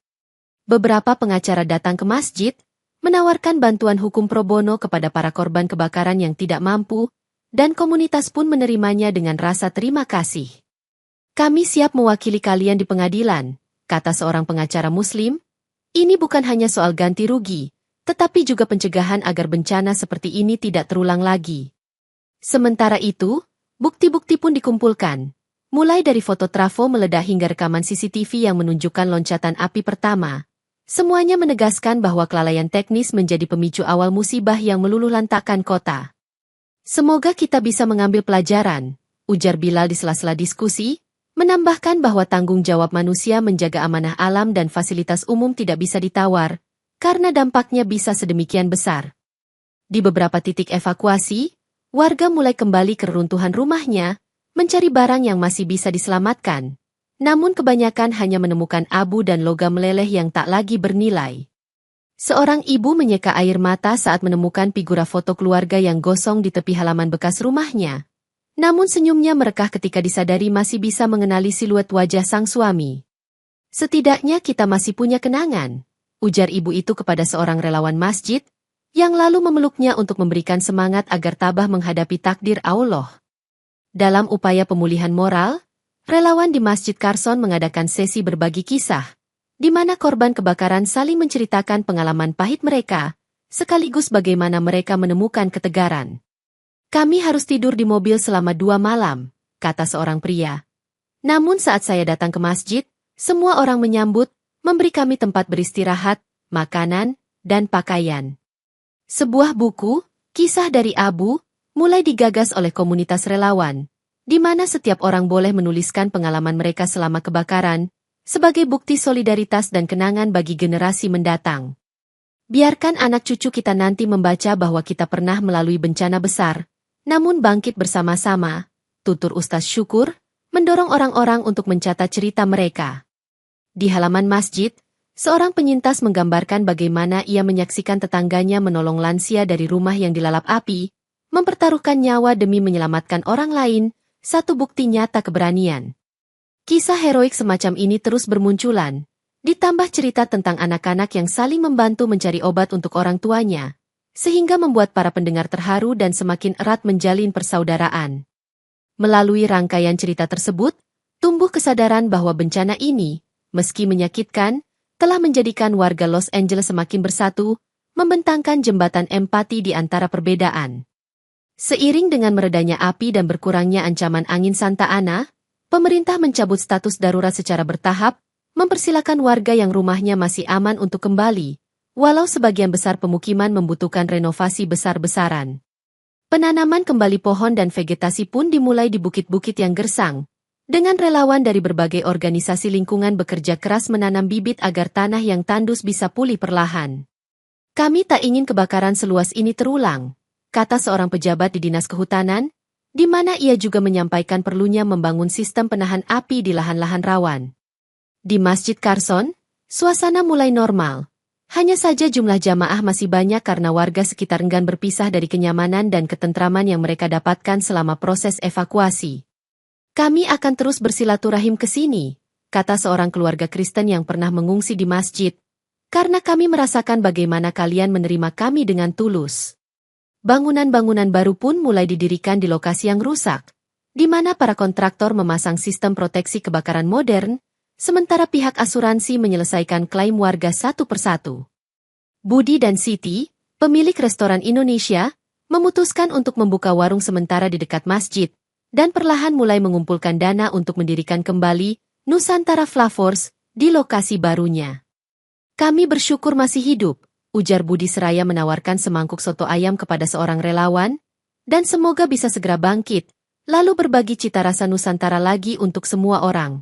Beberapa pengacara datang ke masjid, menawarkan bantuan hukum pro bono kepada para korban kebakaran yang tidak mampu, dan komunitas pun menerimanya dengan rasa terima kasih. Kami siap mewakili kalian di pengadilan, kata seorang pengacara Muslim. Ini bukan hanya soal ganti rugi, tetapi juga pencegahan agar bencana seperti ini tidak terulang lagi. Sementara itu, bukti-bukti pun dikumpulkan, mulai dari foto trafo meledak hingga rekaman CCTV yang menunjukkan loncatan api pertama. Semuanya menegaskan bahwa kelalaian teknis menjadi pemicu awal musibah yang meluluhlantakkan kota. Semoga kita bisa mengambil pelajaran, ujar Bilal di sela-sela diskusi, menambahkan bahwa tanggung jawab manusia menjaga amanah alam dan fasilitas umum tidak bisa ditawar, karena dampaknya bisa sedemikian besar. Di beberapa titik evakuasi, warga mulai kembali ke reruntuhan rumahnya, mencari barang yang masih bisa diselamatkan. Namun kebanyakan hanya menemukan abu dan logam meleleh yang tak lagi bernilai. Seorang ibu menyeka air mata saat menemukan figura foto keluarga yang gosong di tepi halaman bekas rumahnya. Namun senyumnya merekah ketika disadari masih bisa mengenali siluet wajah sang suami. Setidaknya kita masih punya kenangan, ujar ibu itu kepada seorang relawan masjid, yang lalu memeluknya untuk memberikan semangat agar tabah menghadapi takdir Allah. Dalam upaya pemulihan moral, relawan di Masjid Carson mengadakan sesi berbagi kisah, di mana korban kebakaran saling menceritakan pengalaman pahit mereka, sekaligus bagaimana mereka menemukan ketegaran. Kami harus tidur di mobil selama 2 malam, kata seorang pria. Namun saat saya datang ke masjid, semua orang menyambut, memberi kami tempat beristirahat, makanan, dan pakaian. Sebuah buku, Kisah dari Abu, mulai digagas oleh komunitas relawan, di mana setiap orang boleh menuliskan pengalaman mereka selama kebakaran, sebagai bukti solidaritas dan kenangan bagi generasi mendatang. Biarkan anak cucu kita nanti membaca bahwa kita pernah melalui bencana besar, namun bangkit bersama-sama, tutur Ustaz Syukur, mendorong orang-orang untuk mencatat cerita mereka. Di halaman masjid, seorang penyintas menggambarkan bagaimana ia menyaksikan tetangganya menolong lansia dari rumah yang dilalap api, mempertaruhkan nyawa demi menyelamatkan orang lain, satu bukti nyata keberanian. Kisah heroik semacam ini terus bermunculan, ditambah cerita tentang anak-anak yang saling membantu mencari obat untuk orang tuanya, sehingga membuat para pendengar terharu dan semakin erat menjalin persaudaraan. Melalui rangkaian cerita tersebut, tumbuh kesadaran bahwa bencana ini, meski menyakitkan, telah menjadikan warga Los Angeles semakin bersatu, membentangkan jembatan empati di antara perbedaan. Seiring dengan meredanya api dan berkurangnya ancaman angin Santa Ana, pemerintah mencabut status darurat secara bertahap, mempersilakan warga yang rumahnya masih aman untuk kembali, walau sebagian besar pemukiman membutuhkan renovasi besar-besaran. Penanaman kembali pohon dan vegetasi pun dimulai di bukit-bukit yang gersang, dengan relawan dari berbagai organisasi lingkungan bekerja keras menanam bibit agar tanah yang tandus bisa pulih perlahan. Kami tak ingin kebakaran seluas ini terulang, kata seorang pejabat di Dinas Kehutanan, di mana ia juga menyampaikan perlunya membangun sistem penahan api di lahan-lahan rawan. Di Masjid Carson, suasana mulai normal. Hanya saja jumlah jamaah masih banyak karena warga sekitar enggan berpisah dari kenyamanan dan ketentraman yang mereka dapatkan selama proses evakuasi. Kami akan terus bersilaturahim ke sini, kata seorang keluarga Kristen yang pernah mengungsi di masjid, karena kami merasakan bagaimana kalian menerima kami dengan tulus. Bangunan-bangunan baru pun mulai didirikan di lokasi yang rusak, di mana para kontraktor memasang sistem proteksi kebakaran modern, sementara pihak asuransi menyelesaikan klaim warga satu persatu. Budi dan Siti, pemilik restoran Indonesia, memutuskan untuk membuka warung sementara di dekat masjid, dan perlahan mulai mengumpulkan dana untuk mendirikan kembali Nusantara Flavors di lokasi barunya. Kami bersyukur masih hidup, ujar Budi seraya menawarkan semangkuk soto ayam kepada seorang relawan, dan semoga bisa segera bangkit, lalu berbagi cita rasa Nusantara lagi untuk semua orang.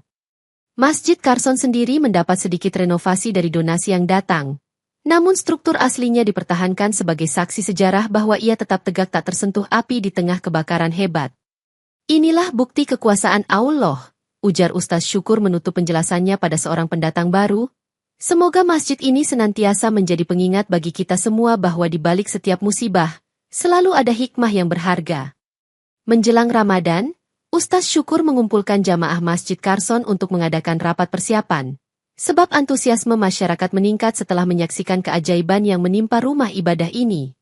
Masjid Carson sendiri mendapat sedikit renovasi dari donasi yang datang, namun struktur aslinya dipertahankan sebagai saksi sejarah bahwa ia tetap tegak tak tersentuh api di tengah kebakaran hebat. Inilah bukti kekuasaan Allah, ujar Ustaz Syukur menutup penjelasannya pada seorang pendatang baru. Semoga masjid ini senantiasa menjadi pengingat bagi kita semua bahwa di balik setiap musibah, selalu ada hikmah yang berharga. Menjelang Ramadan, Ustaz Syukur mengumpulkan jamaah Masjid Carson untuk mengadakan rapat persiapan, sebab antusiasme masyarakat meningkat setelah menyaksikan keajaiban yang menimpa rumah ibadah ini.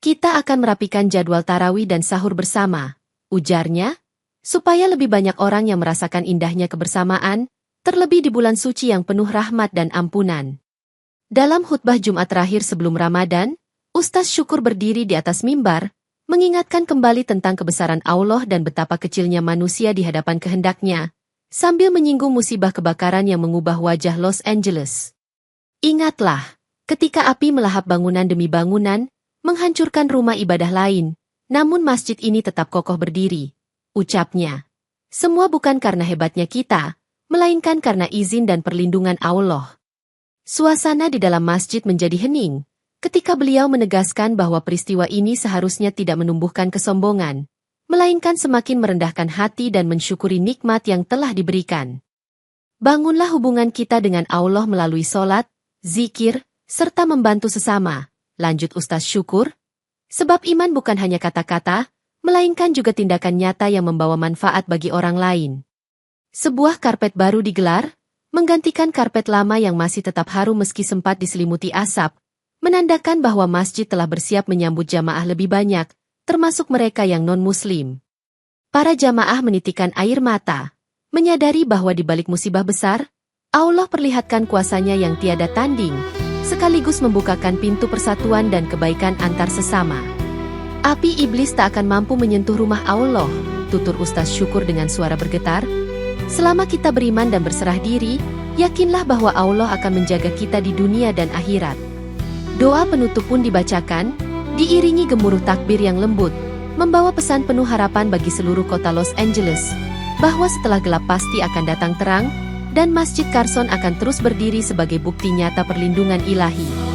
Kita akan merapikan jadwal tarawih dan sahur bersama, ujarnya, supaya lebih banyak orang yang merasakan indahnya kebersamaan, terlebih di bulan suci yang penuh rahmat dan ampunan. Dalam khutbah Jumat terakhir sebelum Ramadan, Ustaz Syukur berdiri di atas mimbar, mengingatkan kembali tentang kebesaran Allah dan betapa kecilnya manusia di hadapan kehendaknya, sambil menyinggung musibah kebakaran yang mengubah wajah Los Angeles. Ingatlah, ketika api melahap bangunan demi bangunan, menghancurkan rumah ibadah lain, namun masjid ini tetap kokoh berdiri, ucapnya. Semua bukan karena hebatnya kita, melainkan karena izin dan perlindungan Allah. Suasana di dalam masjid menjadi hening, ketika beliau menegaskan bahwa peristiwa ini seharusnya tidak menumbuhkan kesombongan, melainkan semakin merendahkan hati dan mensyukuri nikmat yang telah diberikan. Bangunlah hubungan kita dengan Allah melalui sholat, zikir, serta membantu sesama, lanjut Ustaz Syukur. Sebab iman bukan hanya kata-kata, melainkan juga tindakan nyata yang membawa manfaat bagi orang lain. Sebuah karpet baru digelar, menggantikan karpet lama yang masih tetap harum meski sempat diselimuti asap, menandakan bahwa masjid telah bersiap menyambut jamaah lebih banyak, termasuk mereka yang non-muslim. Para jamaah menitikkan air mata, menyadari bahwa di balik musibah besar, Allah perlihatkan kuasanya yang tiada tanding, sekaligus membukakan pintu persatuan dan kebaikan antar sesama. Api iblis tak akan mampu menyentuh rumah Allah, tutur Ustaz Syukur dengan suara bergetar. Selama kita beriman dan berserah diri, yakinlah bahwa Allah akan menjaga kita di dunia dan akhirat. Doa penutup pun dibacakan, diiringi gemuruh takbir yang lembut, membawa pesan penuh harapan bagi seluruh kota Los Angeles, bahwa setelah gelap pasti akan datang terang, dan Masjid Carson akan terus berdiri sebagai bukti nyata perlindungan ilahi.